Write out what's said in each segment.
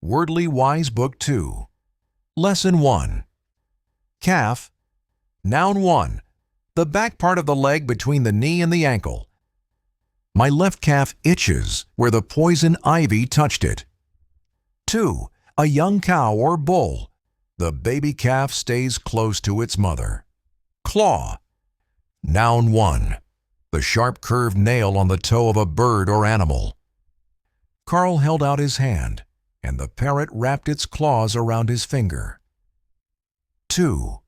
Wordly Wise Book 2. Lesson 1. Calf. Noun 1. The back part of the leg between the knee and the ankle. My left calf itches where the poison ivy touched it. 2. A young cow or bull. The baby calf stays close to its mother. Claw. Noun 1. The sharp curved nail on the toe of a bird or animal. Carl held out his hand, and the parrot wrapped its claws around his finger. 2.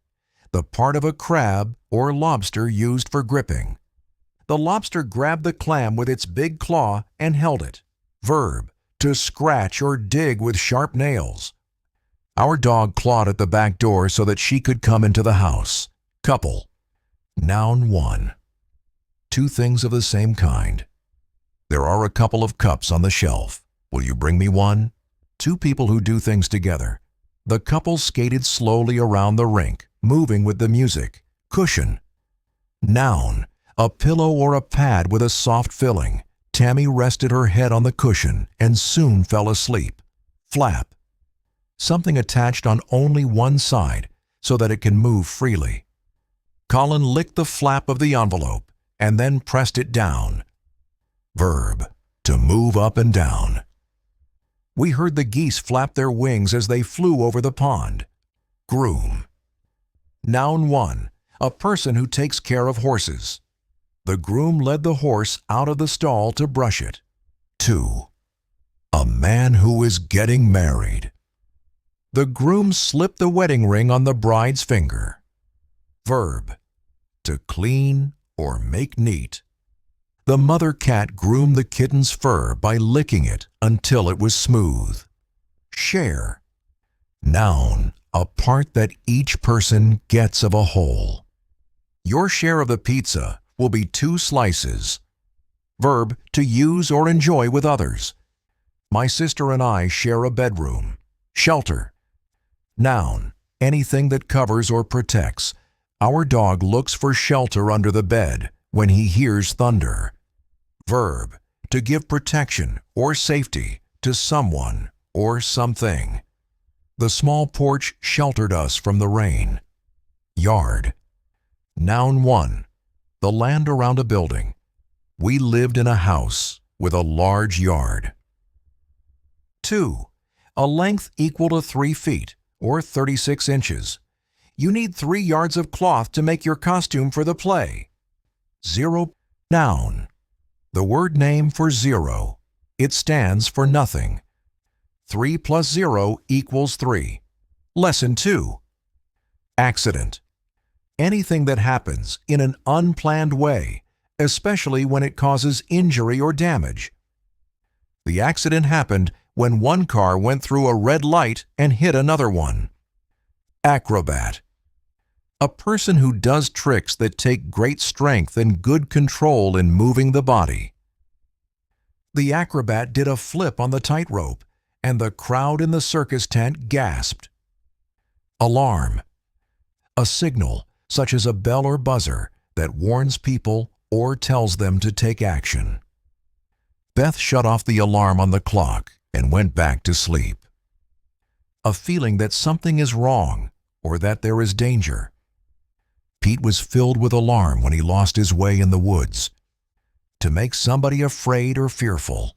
The part of a crab or lobster used for gripping. The lobster grabbed the clam with its big claw and held it. Verb. To scratch or dig with sharp nails. Our dog clawed at the back door so that she could come into the house. Couple. Noun 1. Two things of the same kind. There are a couple of cups on the shelf. Will you bring me one? Two people who do things together. The couple skated slowly around the rink, moving with the music. Cushion. Noun. A pillow or a pad with a soft filling. Tammy rested her head on the cushion and soon fell asleep. Flap. Something attached on only one side so that it can move freely. Colin licked the flap of the envelope and then pressed it down. Verb. To move up and down. We heard the geese flap their wings as they flew over the pond. Groom. Noun 1. A person who takes care of horses. The groom led the horse out of the stall to brush it. 2. A man who is getting married. The groom slipped the wedding ring on the bride's finger. Verb. To clean or make neat. The mother cat groomed the kitten's fur by licking it until it was smooth. Share. Noun. A part that each person gets of a whole. Your share of the pizza will be 2 slices. Verb. To use or enjoy with others. My sister and I share a bedroom. Shelter. Noun. Anything that covers or protects. Our dog looks for shelter under the bed when he hears thunder. Verb. To give protection or safety to someone or something. The small porch sheltered us from the rain. Yard. Noun 1. The land around a building. We lived in a house with a large yard. 2. A length equal to 3 feet or 36 inches. You need 3 yards of cloth to make your costume for the play. 0. Noun. The word name for 0. It stands for nothing. 3 plus 0 equals 3. Lesson 2. Accident. Anything that happens in an unplanned way, especially when it causes injury or damage. The accident happened when one car went through a red light and hit another one. Acrobat. A person who does tricks that take great strength and good control in moving the body. The acrobat did a flip on the tightrope, and the crowd in the circus tent gasped. Alarm. A signal, such as a bell or buzzer, that warns people or tells them to take action. Beth shut off the alarm on the clock and went back to sleep. A feeling that something is wrong or that there is danger. Pete was filled with alarm when he lost his way in the woods. To make somebody afraid or fearful.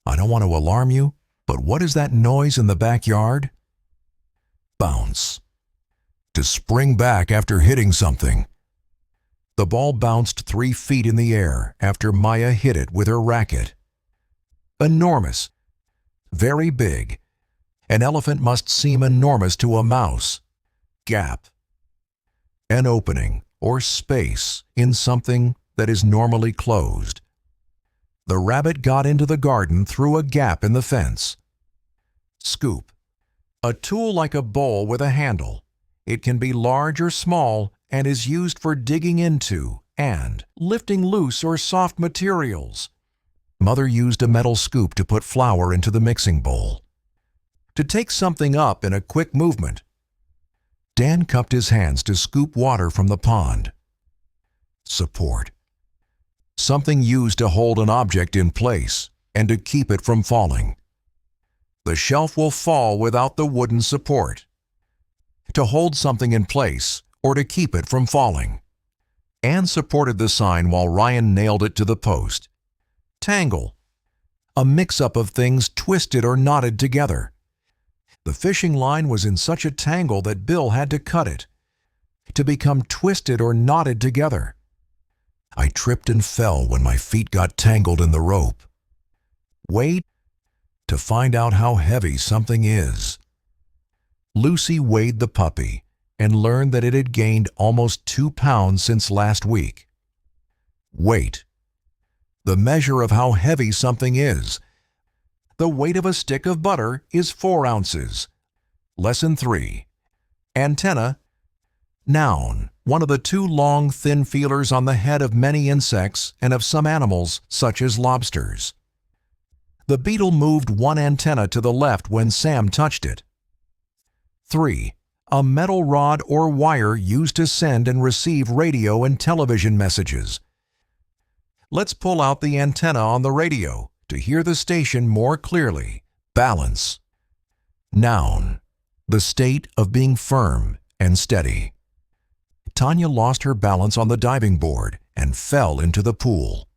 I don't want to alarm you, but what is that noise in the backyard? Bounce. To spring back after hitting something. The ball bounced 3 feet in the air after Maya hit it with her racket. Enormous. Very big. An elephant must seem enormous to a mouse. Gap. An opening or space in something that is normally closed. The rabbit got into the garden through a gap in the fence. Scoop. A tool like a bowl with a handle. It can be large or small and is used for digging into and lifting loose or soft materials. Mother used a metal scoop to put flour into the mixing bowl. To take something up in a quick movement. Dan cupped his hands to scoop water from the pond. Support. Something used to hold an object in place and to keep it from falling. the shelf will fall without the wooden support. To hold something in place or to keep it from falling. Anne supported the sign while Ryan nailed it to the post. Tangle. A mix-up of things twisted or knotted together. The fishing line was in such a tangle that Bill had to cut it. To become twisted or knotted together. I tripped and fell when my feet got tangled in the rope. Wait to find out how heavy something is. Lucy weighed the puppy and learned that it had gained almost 2 pounds since last week. Weight. The measure of how heavy something is. The weight of a stick of butter is 4 ounces. Lesson 3. Antenna. Noun. One of the 2 long, thin feelers on the head of many insects and of some animals, such as lobsters. The beetle moved one antenna to the left when Sam touched it. 3. A metal rod or wire used to send and receive radio and television messages. Let's pull out the antenna on the radio to hear the station more clearly. Balance. Noun. The state of being firm and steady. Tanya lost her balance on the diving board and fell into the pool.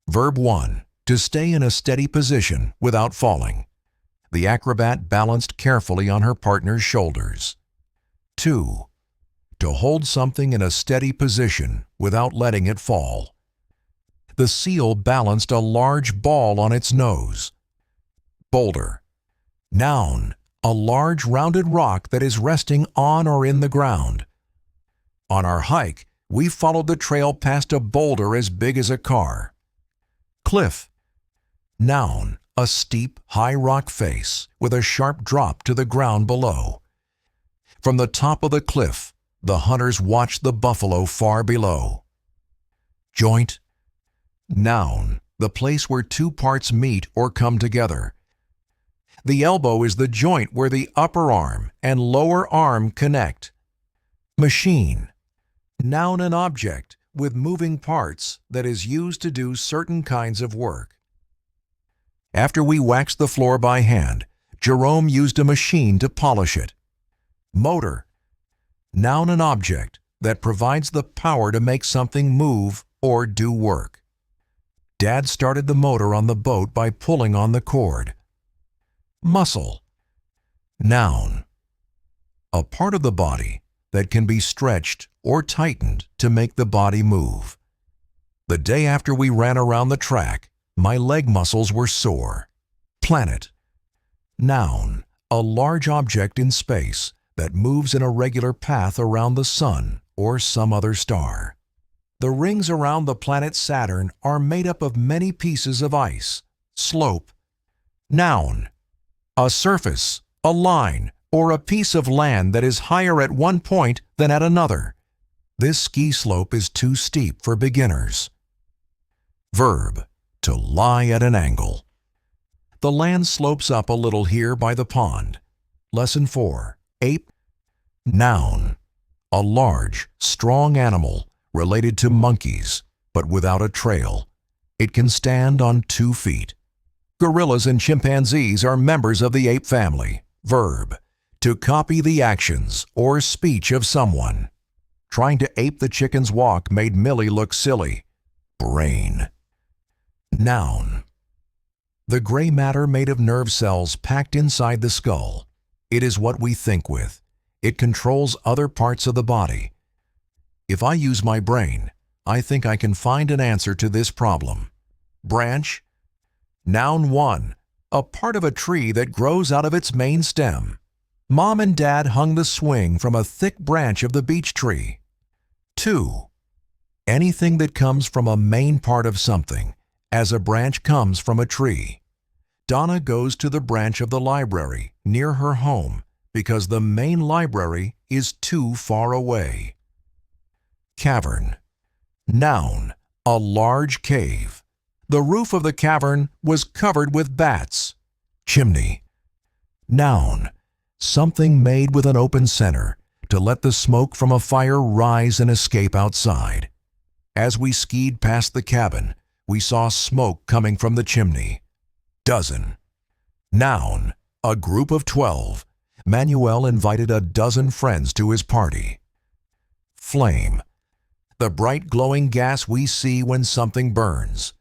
Verb 1. To stay in a steady position without falling. The acrobat balanced carefully on her partner's shoulders. 2. To hold something in a steady position without letting it fall. The seal balanced a large ball on its nose. Boulder. Noun. A large rounded rock that is resting on or in the ground. On our hike, we followed the trail past a boulder as big as a car. Cliff. Noun. A steep, high rock face with a sharp drop to the ground below. From the top of the cliff, the hunters watched the buffalo far below. Joint. Noun. The place where 2 parts meet or come together. The elbow is the joint where the upper arm and lower arm connect. Machine. Noun, an object with moving parts that is used to do certain kinds of work. After we waxed the floor by hand, Jerome used a machine to polish it. Motor. Noun, an object that provides the power to make something move or do work. Dad started the motor on the boat by pulling on the cord. Muscle. Noun. A part of the body that can be stretched or tightened to make the body move. The day after we ran around the track, my leg muscles were sore. Planet. Noun. A large object in space that moves in a regular path around the sun or some other star. The rings around the planet Saturn are made up of many pieces of ice. Slope. Noun. A surface, a line, or a piece of land that is higher at one point than at another. This ski slope is too steep for beginners. Verb. To lie at an angle. The land slopes up a little here by the pond. Lesson 4. Ape. Noun. A large, strong animal related to monkeys, but without a trail. It can stand on 2 feet. Gorillas and chimpanzees are members of the ape family. Verb. To copy the actions or speech of someone. Trying to ape the chicken's walk made Millie look silly. Brain. Noun. The gray matter made of nerve cells packed inside the skull. It is what we think with. It controls other parts of the body. If I use my brain, I think I can find an answer to this problem. Branch. Noun 1. A part of a tree that grows out of its main stem. Mom and Dad hung the swing from a thick branch of the beech tree. 2. Anything that comes from a main part of something, as a branch comes from a tree. Donna goes to the branch of the library near her home because the main library is too far away. Cavern. Noun. A large cave. The roof of the cavern was covered with bats. Chimney. Noun. Something made with an open center to let the smoke from a fire rise and escape outside. As we skied past the cabin, we saw smoke coming from the chimney. Dozen. Noun. A group of 12. Manuel invited a dozen friends to his party. Flame. The bright glowing gas we see when something burns.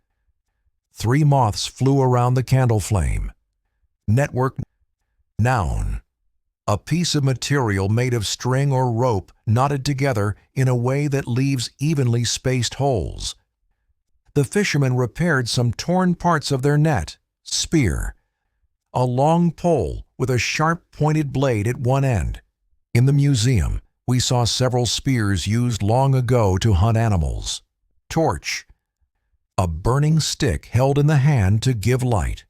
3 moths flew around the candle flame. Network. Noun. A piece of material made of string or rope knotted together in a way that leaves evenly spaced holes. The fishermen repaired some torn parts of their net. Spear. A long pole with a sharp pointed blade at one end. In the museum, we saw several spears used long ago to hunt animals. Torch. A burning stick held in the hand to give light.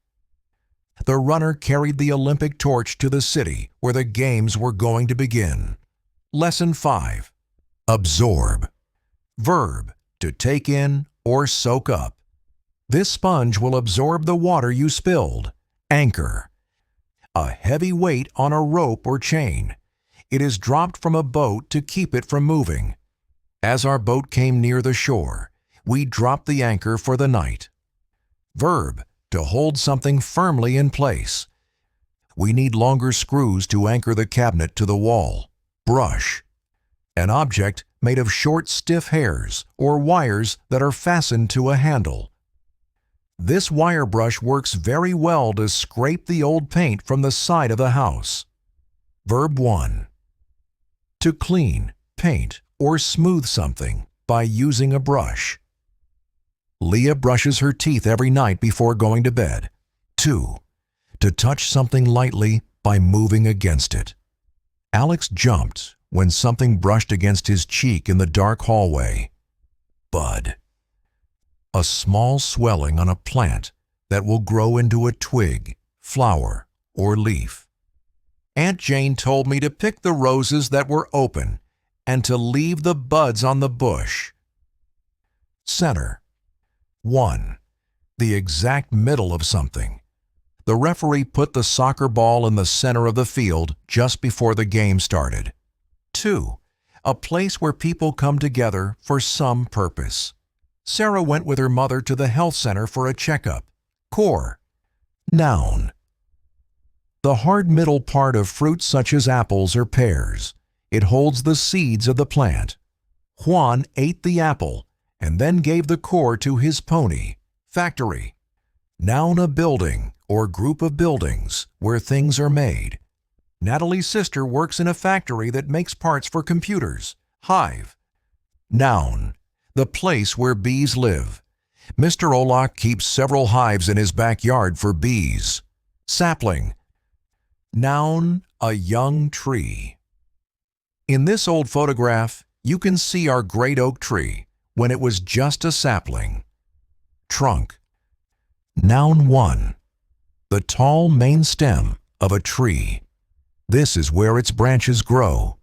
The runner carried the Olympic torch to the city where the games were going to begin. Lesson 5. Absorb. Verb, to take in or soak up. This sponge will absorb the water you spilled. Anchor. A heavy weight on a rope or chain. It is dropped from a boat to keep it from moving. As our boat came near the shore, we dropped the anchor for the night. Verb, to hold something firmly in place. We need longer screws to anchor the cabinet to the wall. Brush. An object made of short, stiff hairs or wires that are fastened to a handle. This wire brush works very well to scrape the old paint from the side of the house. Verb 1. To clean, paint, or smooth something by using a brush. Leah brushes her teeth every night before going to bed. 2. To touch something lightly by moving against it. Alex jumped when something brushed against his cheek in the dark hallway. Bud. A small swelling on a plant that will grow into a twig, flower, or leaf. Aunt Jane told me to pick the roses that were open and to leave the buds on the bush. Center. 1. The exact middle of something. The referee put the soccer ball in the center of the field just before the game started. 2. A place where people come together for some purpose. Sarah went with her mother to the health center for a checkup. Core. Noun. The hard middle part of fruits such as apples or pears. It holds the seeds of the plant. Juan ate the apple and then gave the core to his pony. Factory. Noun, a building or group of buildings where things are made. Natalie's sister works in a factory that makes parts for computers. Hive. Noun. The place where bees live. Mr. Olak keeps several hives in his backyard for bees. Sapling. Noun, a young tree. In this old photograph, you can see our great oak tree when it was just a sapling. Trunk. Noun 1. The tall main stem of a tree. This is where its branches grow.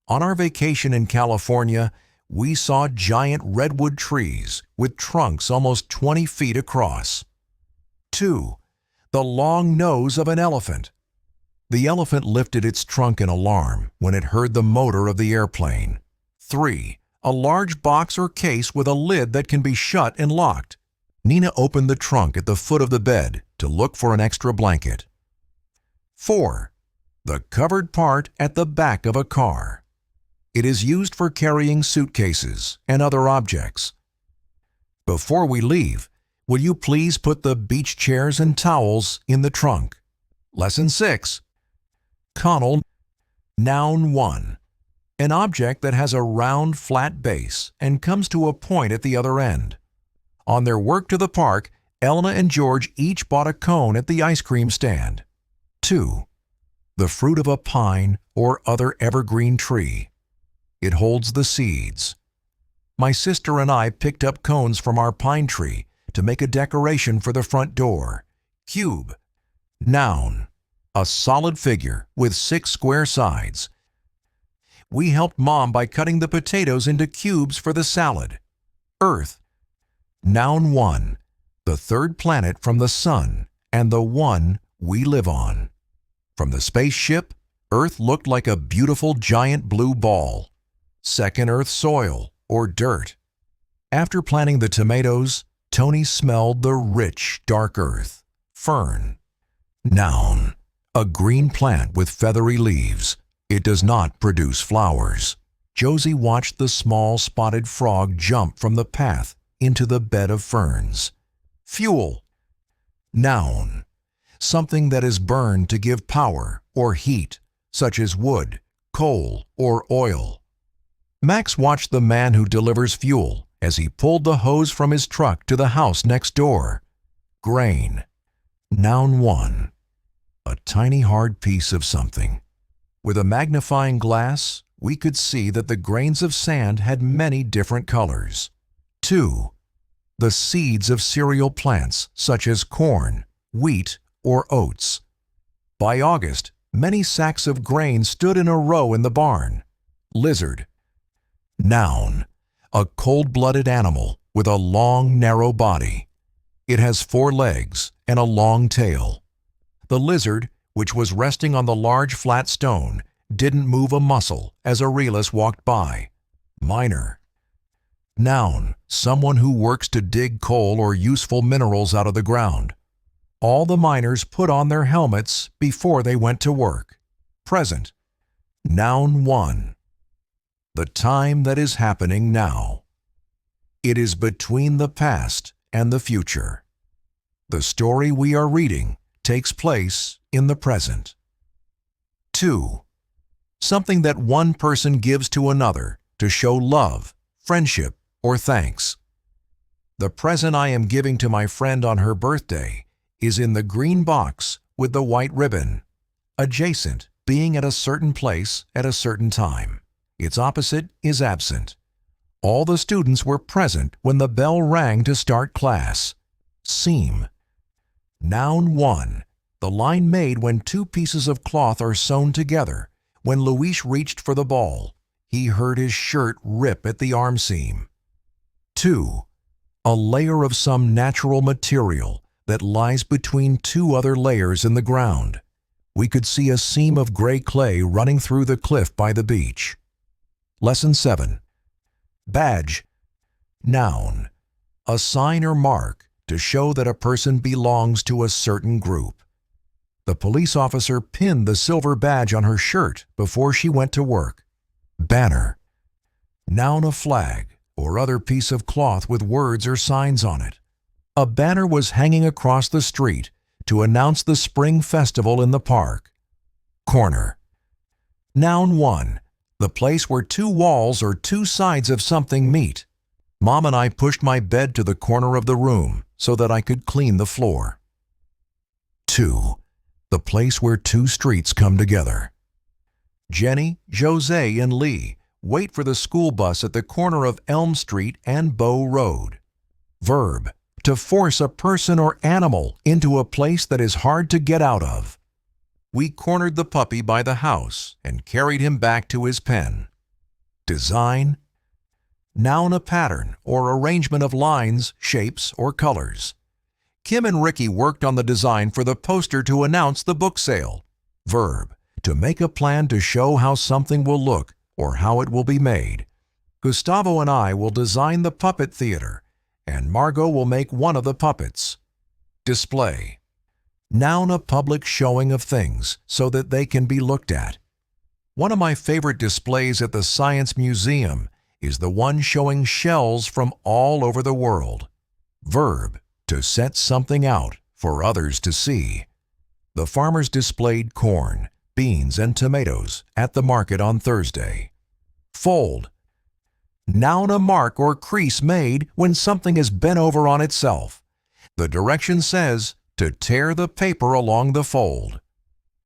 On our vacation in California, we saw giant redwood trees with trunks almost 20 feet across. 2. The long nose of an elephant. The elephant lifted its trunk in alarm when it heard the motor of the airplane. 3. A large box or case with a lid that can be shut and locked. Nina opened the trunk at the foot of the bed to look for an extra blanket. 4. The covered part at the back of a car. It is used for carrying suitcases and other objects. Before we leave, will you please put the beach chairs and towels in the trunk? Lesson 6. Connell. Noun 1. An object that has a round, flat base and comes to a point at the other end. On their work to the park, Elna and George each bought a cone at the ice cream stand. 2. The fruit of a pine or other evergreen tree. It holds the seeds. My sister and I picked up cones from our pine tree to make a decoration for the front door. Cube. Noun. A solid figure with 6 square sides. We helped Mom by cutting the potatoes into cubes for the salad. Earth. Noun 1. The third planet from the Sun and the one we live on. From the spaceship, Earth looked like a beautiful giant blue ball. Second Earth soil or dirt. After planting the tomatoes, Tony smelled the rich, dark earth. Fern. Noun. A green plant with feathery leaves. It does not produce flowers. Josie watched the small spotted frog jump from the path into the bed of ferns. Fuel. Noun. Something that is burned to give power or heat, such as wood, coal, or oil. Max watched the man who delivers fuel as he pulled the hose from his truck to the house next door. Grain. Noun 1. A tiny hard piece of something. With a magnifying glass, we could see that the grains of sand had many different colors. 2. The seeds of cereal plants such as corn, wheat, or oats. By August, many sacks of grain stood in a row in the barn. Lizard. Noun. A cold-blooded animal with a long, narrow body. It has 4 legs and a long tail. The lizard, which was resting on the large flat stone, didn't move a muscle as Aurelius walked by. Miner. Noun. Someone who works to dig coal or useful minerals out of the ground. All the miners put on their helmets before they went to work. Present. Noun 1. The time that is happening now. It is between the past and the future. The story we are reading takes place in the present. 2. Something that one person gives to another to show love, friendship, or thanks. The present I am giving to my friend on her birthday is in the green box with the white ribbon. Adjacent, being at a certain place at a certain time. Its opposite is absent. All the students were present when the bell rang to start class. Seam. Noun 1. The line made when 2 pieces of cloth are sewn together. When Luis reached for the ball, he heard his shirt rip at the arm seam. 2. A layer of some natural material that lies between 2 other layers in the ground. We could see a seam of gray clay running through the cliff by the beach. Lesson 7. Badge. Noun. A sign or mark to show that a person belongs to a certain group. The police officer pinned the silver badge on her shirt before she went to work. Banner. Noun. A flag or other piece of cloth with words or signs on it. A banner was hanging across the street to announce the spring festival in the park. Corner. Noun 1. The place where 2 walls or 2 sides of something meet. Mom and I pushed my bed to the corner of the room so that I could clean the floor. 2. The place where 2 streets come together. Jenny, Jose, and Lee wait for the school bus at the corner of Elm Street and Bow Road. Verb. To force a person or animal into a place that is hard to get out of. We cornered the puppy by the house and carried him back to his pen. Design. Noun. A pattern or arrangement of lines, shapes, or colors. Kim and Ricky worked on the design for the poster to announce the book sale. Verb. To make a plan to show how something will look or how it will be made. Gustavo and I will design the puppet theater, and Margot will make one of the puppets. Display. Noun. A public showing of things so that they can be looked at. One of my favorite displays at the Science Museum is the one showing shells from all over the world. Verb. To set something out for others to see. The farmers displayed corn, beans, and tomatoes at the market on Thursday. Fold. Noun. A mark or crease made when something is bent over on itself. The direction says to tear the paper along the fold.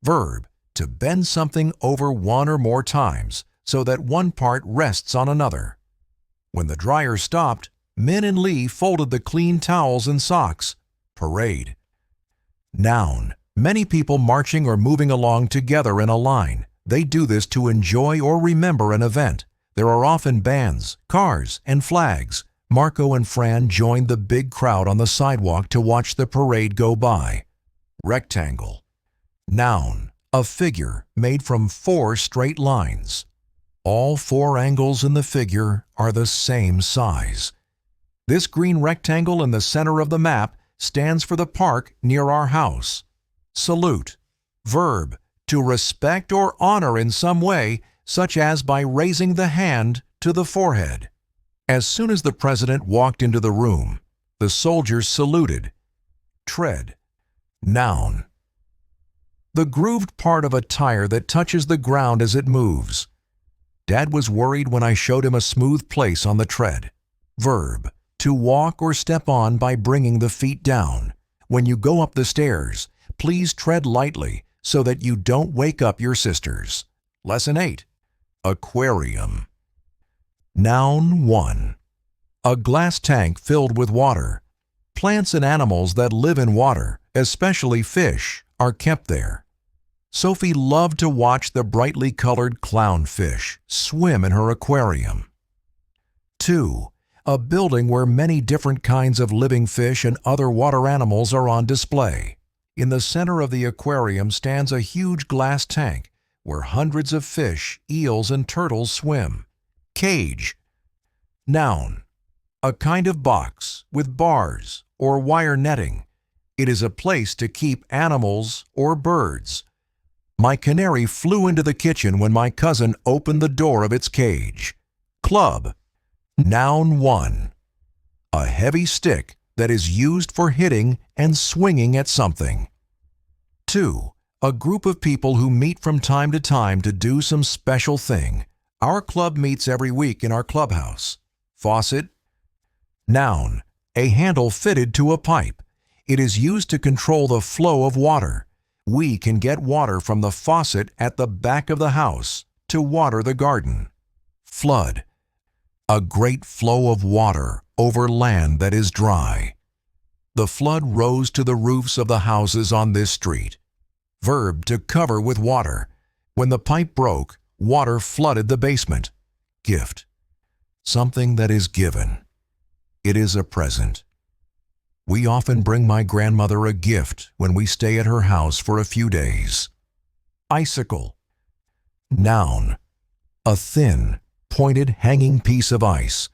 Verb. To bend something over 1 or more times so that one part rests on another. When the dryer stopped, Min and Lee folded the clean towels and socks. Parade. Noun. Many people marching or moving along together in a line. They do this to enjoy or remember an event. There are often bands, cars, and flags. Marco and Fran joined the big crowd on the sidewalk to watch the parade go by. Rectangle. Noun. A figure made from 4 straight lines. All 4 angles in the figure are the same size. This green rectangle in the center of the map stands for the park near our house. Salute. Verb, to respect or honor in some way, such as by raising the hand to the forehead. As soon as the president walked into the room, the soldiers saluted. Tread. Noun. The grooved part of a tire that touches the ground as it moves. Dad was worried when I showed him a smooth place on the tread. Verb, to walk or step on by bringing the feet down. When you go up the stairs, please tread lightly so that you don't wake up your sisters. Lesson 8. Aquarium. Noun 1. A glass tank filled with water. Plants and animals that live in water, especially fish, are kept there. Sophie loved to watch the brightly colored clownfish swim in her aquarium. 2. A building where many different kinds of living fish and other water animals are on display. In the center of the aquarium stands a huge glass tank where hundreds of fish, eels, and turtles swim. Cage. Noun. A kind of box with bars or wire netting. It is a place to keep animals or birds. My canary flew into the kitchen when my cousin opened the door of its cage. Club. Noun 1. A heavy stick that is used for hitting and swinging at something. 2. A group of people who meet from time to time to do some special thing. Our club meets every week in our clubhouse. Faucet. Noun. A handle fitted to a pipe. It is used to control the flow of water. We can get water from the faucet at the back of the house to water the garden. Flood. A great flow of water over land that is dry. The flood rose to the roofs of the houses on this street. Verb, to cover with water. When the pipe broke, water flooded the basement. Gift. Something that is given. It is a present. We often bring my grandmother a gift when we stay at her house for a few days. Icicle. Noun. A thin, pointed hanging piece of ice.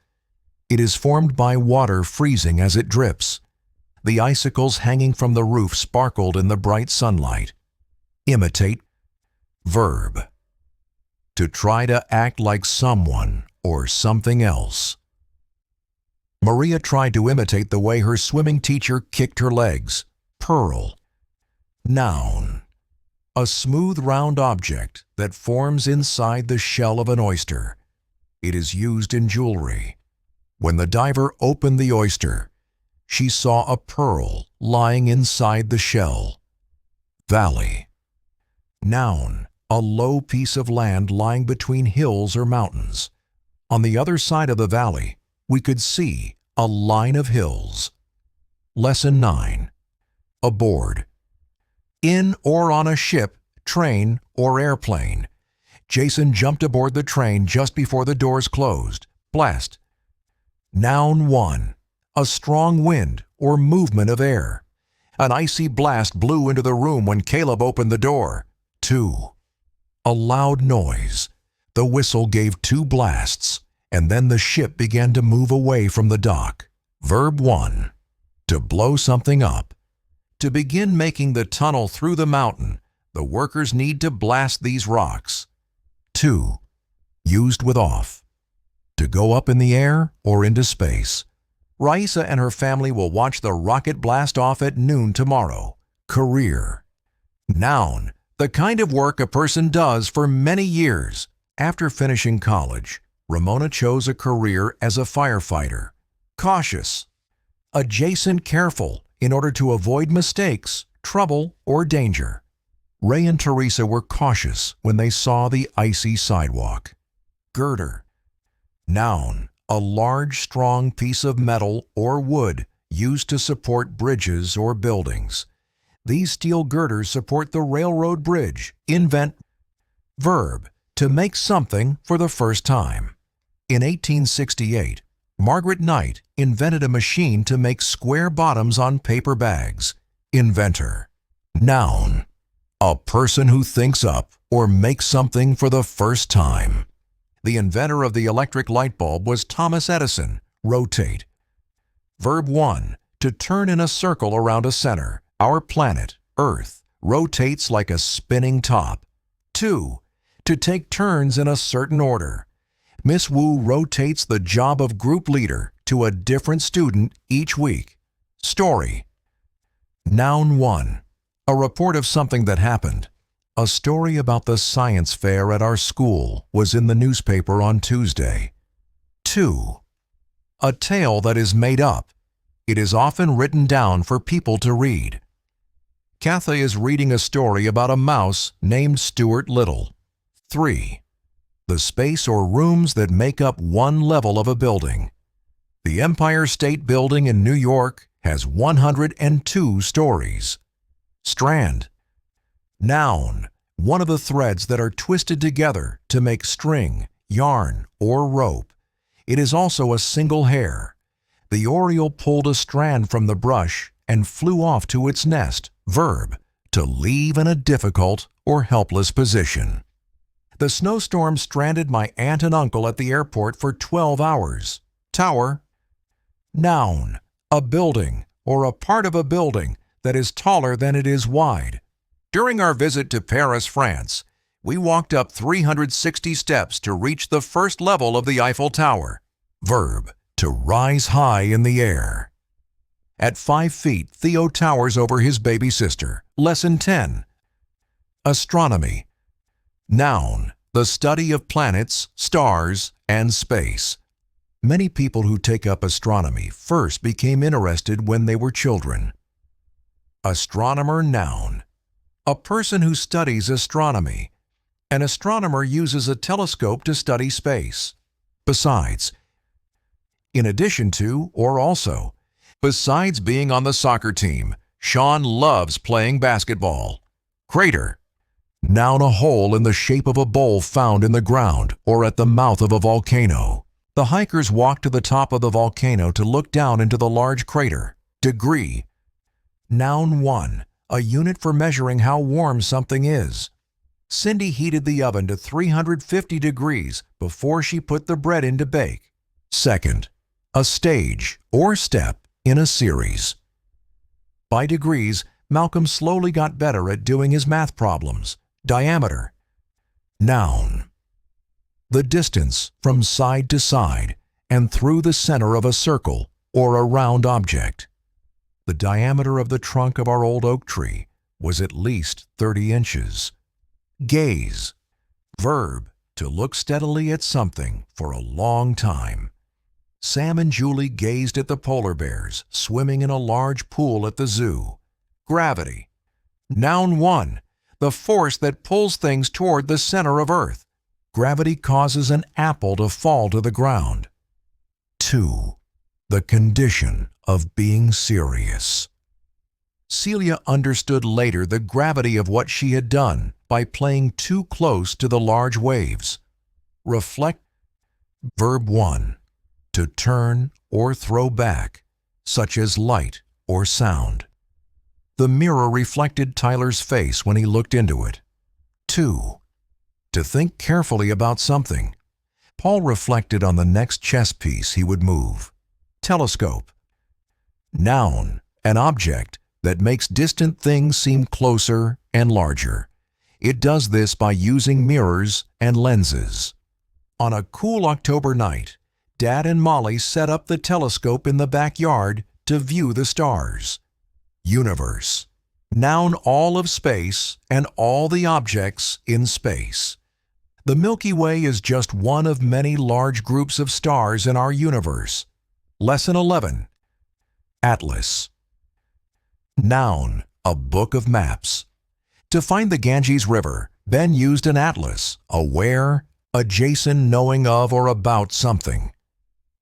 It is formed by water freezing as it drips. The icicles hanging from the roof sparkled in the bright sunlight. Imitate. Verb. To try to act like someone or something else. Maria tried to imitate the way her swimming teacher kicked her legs. Pearl. Noun. A smooth round object that forms inside the shell of an oyster. It is used in jewelry. When the diver opened the oyster, she saw a pearl lying inside the shell. Valley. Noun. A low piece of land lying between hills or mountains. On the other side of the valley, we could see a line of hills. Lesson 9. Aboard. In or on a ship, train, or airplane. Jason jumped aboard the train just before the doors closed. Blast. Noun 1. A strong wind or movement of air. An icy blast blew into the room when Caleb opened the door. 2. A loud noise. The whistle gave 2 blasts, and then the ship began to move away from the dock. Verb 1. To blow something up. To begin making the tunnel through the mountain, the workers need to blast these rocks. 2. Used with off. To go up in the air or into space. Raisa and her family will watch the rocket blast off at noon tomorrow. Career. Noun. The kind of work a person does for many years. After finishing college, Ramona chose a career as a firefighter. Cautious. Adjacent, careful in order to avoid mistakes, trouble, or danger. Ray and Teresa were cautious when they saw the icy sidewalk. Girder. Noun. A large, strong piece of metal or wood used to support bridges or buildings. These steel girders support the railroad bridge. Invent. Verb. To make something for the first time. In 1868, Margaret Knight invented a machine to make square bottoms on paper bags. Inventor. Noun. A person who thinks up or makes something for the first time. The inventor of the electric light bulb was Thomas Edison. Rotate. Verb 1. To turn in a circle around a center. Our planet, Earth, rotates like a spinning top. 2. To take turns in a certain order. Miss Wu rotates the job of group leader to a different student each week. Story. Noun 1. A report of something that happened. A story about the science fair at our school was in the newspaper on Tuesday. 2. A tale that is made up. It is often written down for people to read. Katha is reading a story about a mouse named Stuart Little. 3. The space or rooms that make up one level of a building. The Empire State Building in New York has 102 stories. Strand. Noun. One of the threads that are twisted together to make string, yarn, or rope. It is also a single hair. The oriole pulled a strand from the brush and flew off to its nest. Verb. To leave in a difficult or helpless position. The snowstorm stranded my aunt and uncle at the airport for 12 hours. Tower. Noun. A building or a part of a building that is taller than it is wide. During our visit to Paris, France, we walked up 360 steps to reach the first level of the Eiffel Tower. Verb. To rise high in the air. At 5 feet, Theo towers over his baby sister. Lesson 10. Astronomy. Noun. The study of planets, stars, and space. Many people who take up astronomy first became interested when they were children. Astronomer. Noun. A person who studies astronomy. An astronomer uses a telescope to study space. Besides. In addition to or also. Besides being on the soccer team, Sean loves playing basketball. Crater. Noun. A hole in the shape of a bowl found in the ground or at the mouth of a volcano. The hikers walked to the top of the volcano to look down into the large crater. Degree. Noun 1. A unit for measuring how warm something is. Cindy heated the oven to 350 degrees before she put the bread in to bake. Second. A stage or step in a series. By degrees, Malcolm slowly got better at doing his math problems. Diameter. Noun. The distance from side to side and through the center of a circle or a round object. The diameter of the trunk of our old oak tree was at least 30 inches. Gaze. Verb. To look steadily at something for a long time. Sam and Julie gazed at the polar bears swimming in a large pool at the zoo. Gravity. Noun 1. The force that pulls things toward the center of Earth. Gravity causes an apple to fall to the ground. 2. The condition of being serious. Celia understood later the gravity of what she had done by playing too close to the large waves. Reflect. Verb 1. To turn or throw back, such as light or sound. The mirror reflected Tyler's face when he looked into it. 2. To think carefully about something. Paul reflected on the next chess piece he would move. Telescope. Noun. An object that makes distant things seem closer and larger. It does this by using mirrors and lenses. On a cool October night, Dad and Molly set up the telescope in the backyard to view the stars. Universe. Noun. All of space and all the objects in space. The Milky Way is just one of many large groups of stars in our universe. Lesson 11. Atlas. Noun. A book of maps. To find the Ganges River, Ben used an atlas, aware, adjacent, knowing of or about something.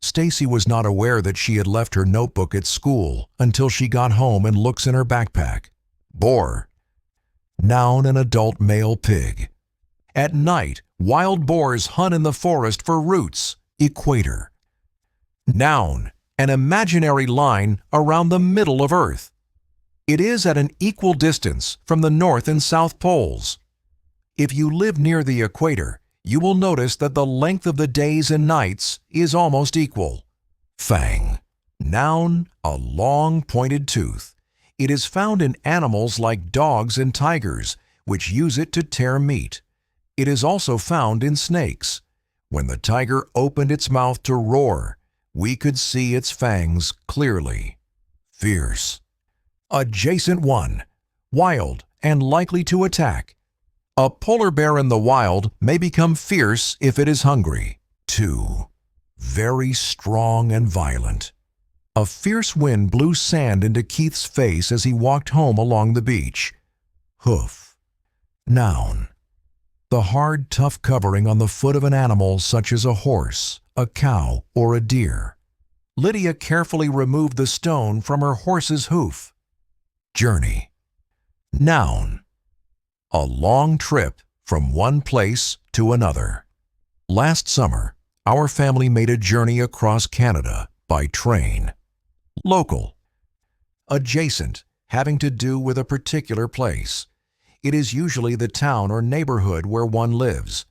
Stacy was not aware that she had left her notebook at school until she got home and looks in her backpack. Boar. Noun. An adult male pig. At night, wild boars hunt in the forest for roots. Equator. Noun. An imaginary line around the middle of Earth. It is at an equal distance from the North and South poles. If you live near the equator, you will notice that the length of the days and nights is almost equal. Fang. Noun. A long pointed tooth. It is found in animals like dogs and tigers, which use it to tear meat. It is also found in snakes. When the tiger opened its mouth to roar, we could see its fangs clearly. Fierce. Adjacent 1. Wild and likely to attack. A polar bear in the wild may become fierce if it is hungry. 2. Very strong and violent. A fierce wind blew sand into Keith's face as he walked home along the beach. Hoof. Noun. The hard, tough covering on the foot of an animal such as a horse, a cow, or a deer. Lydia carefully removed the stone from her horse's hoof. Journey. Noun. A long trip from one place to another. Last summer, our family made a journey across Canada by train. Local. Adjacent, having to do with a particular place. It is usually the town or neighborhood where one lives.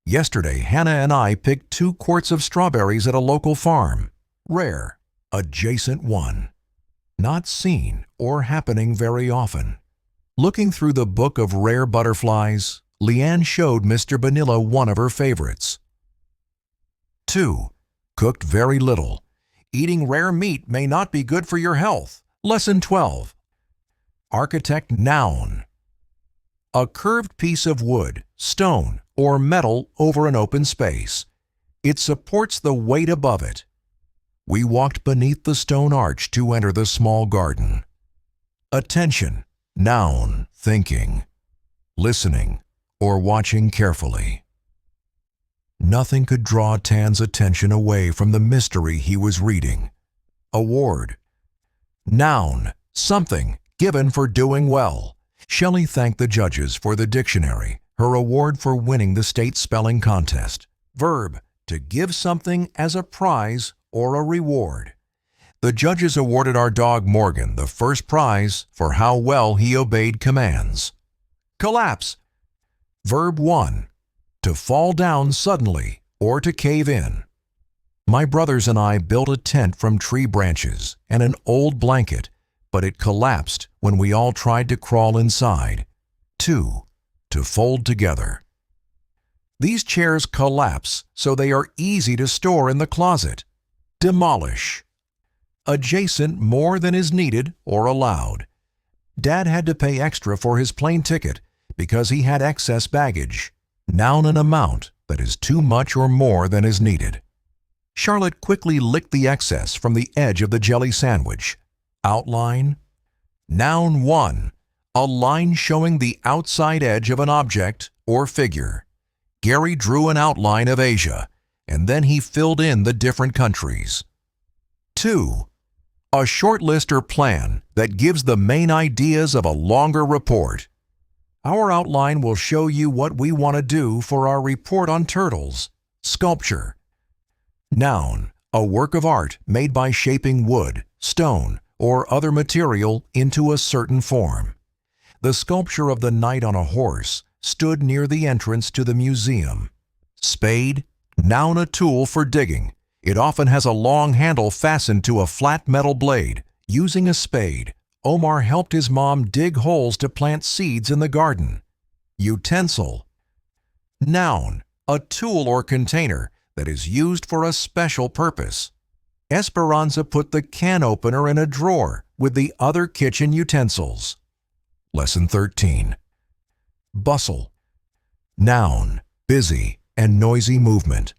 Yesterday, Hannah and I picked 2 quarts of strawberries at a local farm. Rare. Adjacent 1. Not seen or happening very often. Looking through the book of rare butterflies, Leanne showed Mr. Vanilla one of her favorites. 2. Cooked very little. Eating rare meat may not be good for your health. Lesson 12. Architect noun. A curved piece of wood, stone, or metal over an open space. It supports the weight above it. We walked beneath the stone arch to enter the small garden. Attention, noun, thinking, listening, or watching carefully. Nothing could draw Tan's attention away from the mystery he was reading. Award. Noun, something, given for doing well. Shelley thanked the judges for the dictionary, her award for winning the state spelling contest. Verb, to give something as a prize or a reward. The judges awarded our dog Morgan the first prize for how well he obeyed commands. Collapse. Verb 1. To fall down suddenly or to cave in. My brothers and I built a tent from tree branches and an old blanket, but it collapsed when we all tried to crawl inside. 2. To fold together. These chairs collapse so they are easy to store in the closet. Demolish. Adjacent more than is needed or allowed. Dad had to pay extra for his plane ticket because he had excess baggage. Noun an amount that is too much or more than is needed. Charlotte quickly licked the excess from the edge of the jelly sandwich. Outline. Noun 1. A line showing the outside edge of an object or figure. Gary drew an outline of Asia, and then he filled in the different countries. 2. A short list or plan that gives the main ideas of a longer report. Our outline will show you what we want to do for our report on turtles. Sculpture. Noun, a work of art made by shaping wood, stone, or other material into a certain form. The sculpture of the knight on a horse stood near the entrance to the museum. Spade, noun a tool for digging. It often has a long handle fastened to a flat metal blade. Using a spade, Omar helped his mom dig holes to plant seeds in the garden. Utensil. Noun, a tool or container that is used for a special purpose. Esperanza put the can opener in a drawer with the other kitchen utensils. Lesson 13. Bustle. Noun, busy and noisy movement.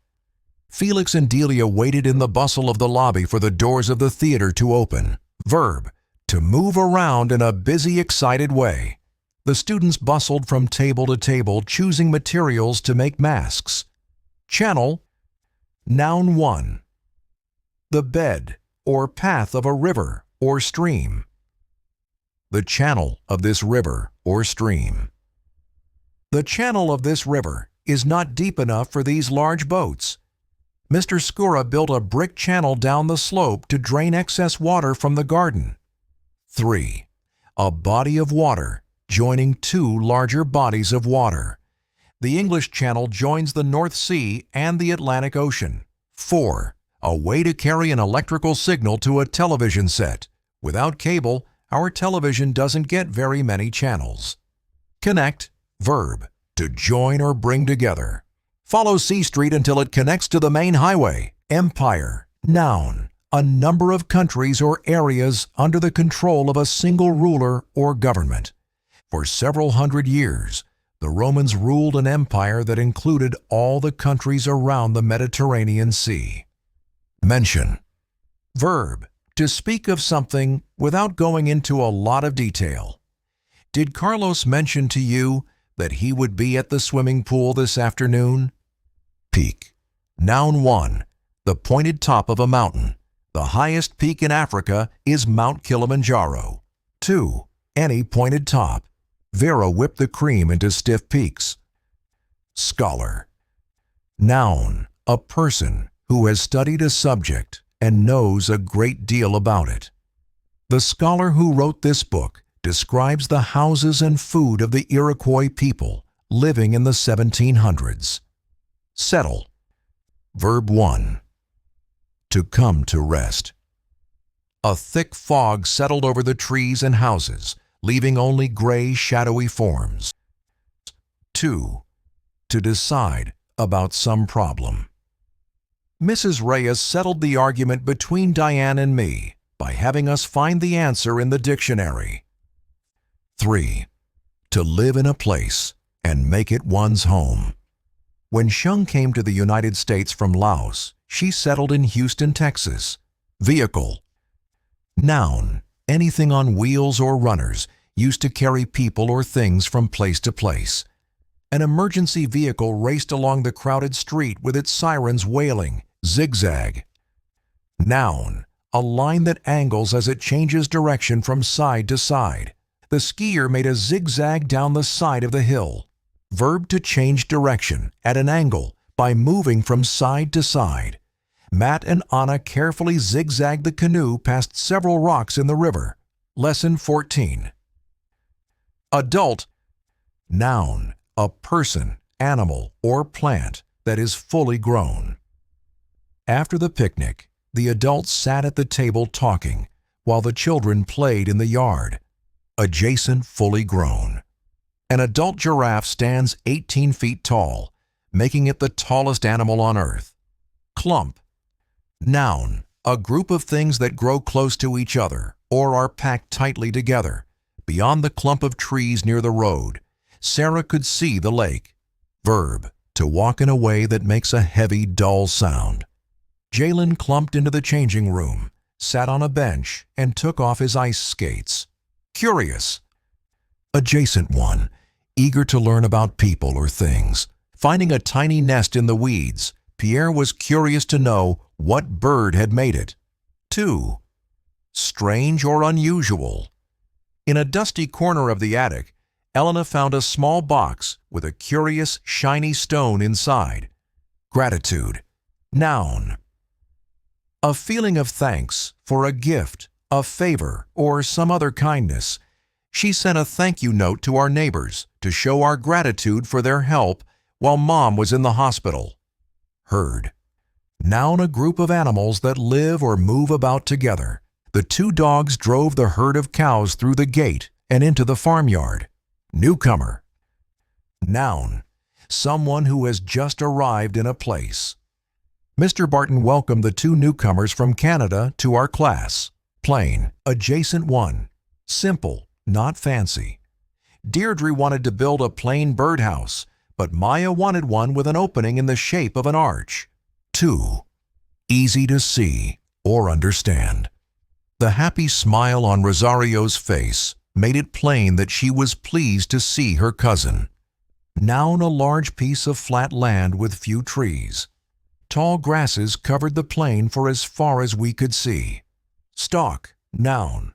Felix and Delia waited in the bustle of the lobby for the doors of the theater to open. Verb, to move around in a busy, excited way. The students bustled from table to table, choosing materials to make masks. Channel. Noun 1. The bed or path of a river or stream. The channel of this river or stream. The channel of this river is not deep enough for these large boats. Mr. Skura built a brick channel down the slope to drain excess water from the garden. 3. A body of water joining 2 larger bodies of water. The English Channel joins the North Sea and the Atlantic Ocean. 4. A way to carry an electrical signal to a television set. Without cable, our television doesn't get very many channels. Connect, verb, to join or bring together. Follow C Street until it connects to the main highway. Empire, noun, a number of countries or areas under the control of a single ruler or government. For several hundred years, the Romans ruled an empire that included all the countries around the Mediterranean Sea. Mention, verb, to speak of something without going into a lot of detail. Did Carlos mention to you that he would be at the swimming pool this afternoon? Peak. Noun 1, the pointed top of a mountain. The highest peak in Africa is Mount Kilimanjaro. 2, any pointed top. Vera whipped the cream into stiff peaks. Scholar. Noun, a person who has studied a subject and knows a great deal about it. The scholar who wrote this book describes the houses and food of the Iroquois people living in the 1700s. Settle. Verb 1. To come to rest. A thick fog settled over the trees and houses, leaving only gray, shadowy forms. 2. To decide about some problem. Mrs. Reyes settled the argument between Diane and me by having us find the answer in the dictionary. 3. To live in a place and make it one's home. When Shung came to the United States from Laos, she settled in Houston, Texas. Vehicle. Noun, anything on wheels or runners used to carry people or things from place to place. An emergency vehicle raced along the crowded street with its sirens wailing, zigzag. Noun, a line that angles as it changes direction from side to side. The skier made a zigzag down the side of the hill. Verb to change direction at an angle by moving from side to side. Matt and Anna carefully zigzagged the canoe past several rocks in the river. Lesson 14. Adult. Noun, a person, animal, or plant that is fully grown. After the picnic, the adults sat at the table talking while the children played in the yard. Adjacent, fully grown. An adult giraffe stands 18 feet tall, making it the tallest animal on earth. Clump. Noun, a group of things that grow close to each other or are packed tightly together. Beyond the clump of trees near the road, Sarah could see the lake. Verb, to walk in a way that makes a heavy, dull sound. Jalen clumped into the changing room, sat on a bench, and took off his ice skates. Curious. Adjacent one, eager to learn about people or things. Finding a tiny nest in the weeds, Pierre was curious to know what bird had made it. 2. Strange or unusual. In a dusty corner of the attic, Elena found a small box with a curious, shiny stone inside. Gratitude. Noun. A feeling of thanks for a gift, a favor, or some other kindness. She sent a thank you note to our neighbors to show our gratitude for their help while Mom was in the hospital. Herd. Noun, a group of animals that live or move about together. The 2 dogs drove the herd of cows through the gate and into the farmyard. Newcomer. Noun, someone who has just arrived in a place. Mr. Barton welcomed the 2 newcomers from Canada to our class. Plain, adjacent one. Simple, not fancy. Deirdre wanted to build a plain birdhouse, but Maya wanted one with an opening in the shape of an arch. 2. Easy to see or understand. The happy smile on Rosario's face made it plain that she was pleased to see her cousin. Noun, a large piece of flat land with few trees. Tall grasses covered the plain for as far as we could see. Stalk, noun.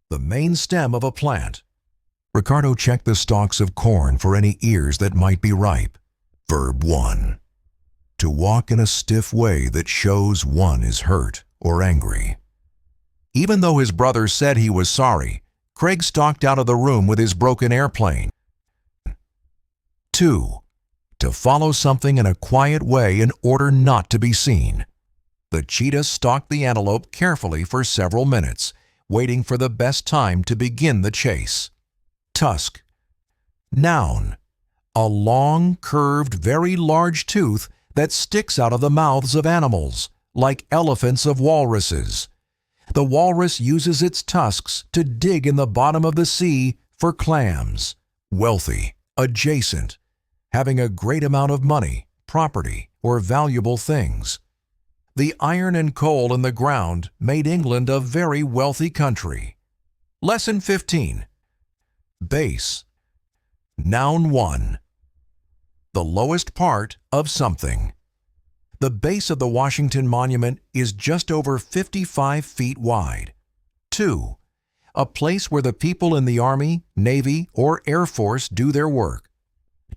The main stem of a plant. Ricardo checked the stalks of corn for any ears that might be ripe. Verb 1. To walk in a stiff way that shows one is hurt or angry. Even though his brother said he was sorry, Craig stalked out of the room with his broken airplane. 2. To follow something in a quiet way in order not to be seen. The cheetah stalked the antelope carefully for several minutes, waiting for the best time to begin the chase. Tusk. Noun. A long, curved, very large tooth that sticks out of the mouths of animals, like elephants of walruses. The walrus uses its tusks to dig in the bottom of the sea for clams. Wealthy. Adjacent. Having a great amount of money, property, or valuable things. The iron and coal in the ground made England a very wealthy country. Lesson 15. Base. Noun 1. The lowest part of something. The base of the Washington Monument is just over 55 feet wide. 2. A place where the people in the Army, Navy, or Air Force do their work.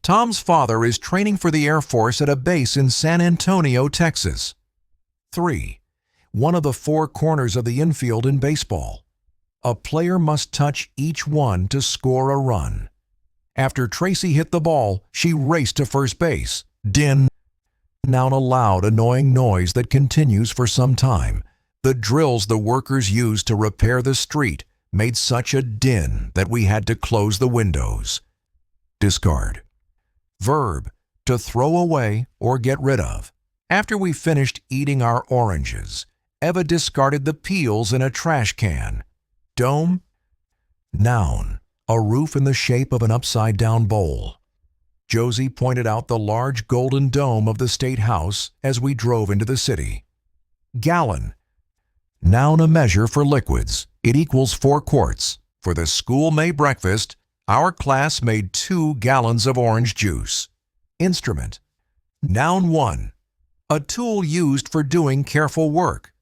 Tom's father is training for the Air Force at a base in San Antonio, Texas. 3. One of the 4 corners of the infield in baseball. A player must touch each one to score a run. After Tracy hit the ball, she raced to first base. Din. Noun a loud, annoying noise that continues for some time. The drills the workers used to repair the street made such a din that we had to close the windows. Discard. Verb. To throw away or get rid of. After we finished eating our oranges, Eva discarded the peels in a trash can. Dome. Noun. A roof in the shape of an upside-down bowl. Josie pointed out the large golden dome of the State House as we drove into the city. Gallon. Noun a measure for liquids. It equals 4 quarts. For the school May breakfast, our class made 2 gallons of orange juice. Instrument. Noun 1. A tool used for doing careful work.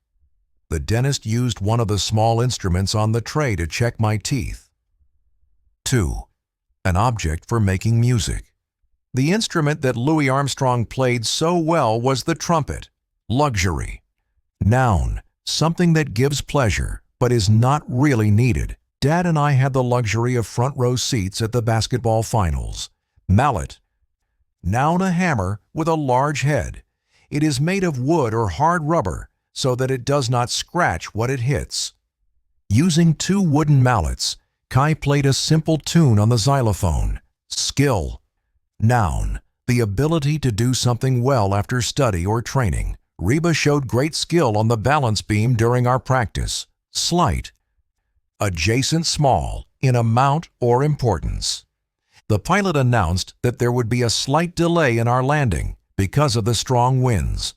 The dentist used one of the small instruments on the tray to check my teeth. 2. An object for making music. The instrument that Louis Armstrong played so well was the trumpet. Luxury. Noun. Something that gives pleasure, but is not really needed. Dad and I had the luxury of front row seats at the basketball finals. Mallet. Noun a hammer with a large head. It is made of wood or hard rubber so that it does not scratch what it hits. Using 2 wooden mallets, Kai played a simple tune on the xylophone. Skill. Noun. The ability to do something well after study or training. Reba showed great skill on the balance beam during our practice. Slight. Adjacent small, in amount or importance. The pilot announced that there would be a slight delay in our landing because of the strong winds.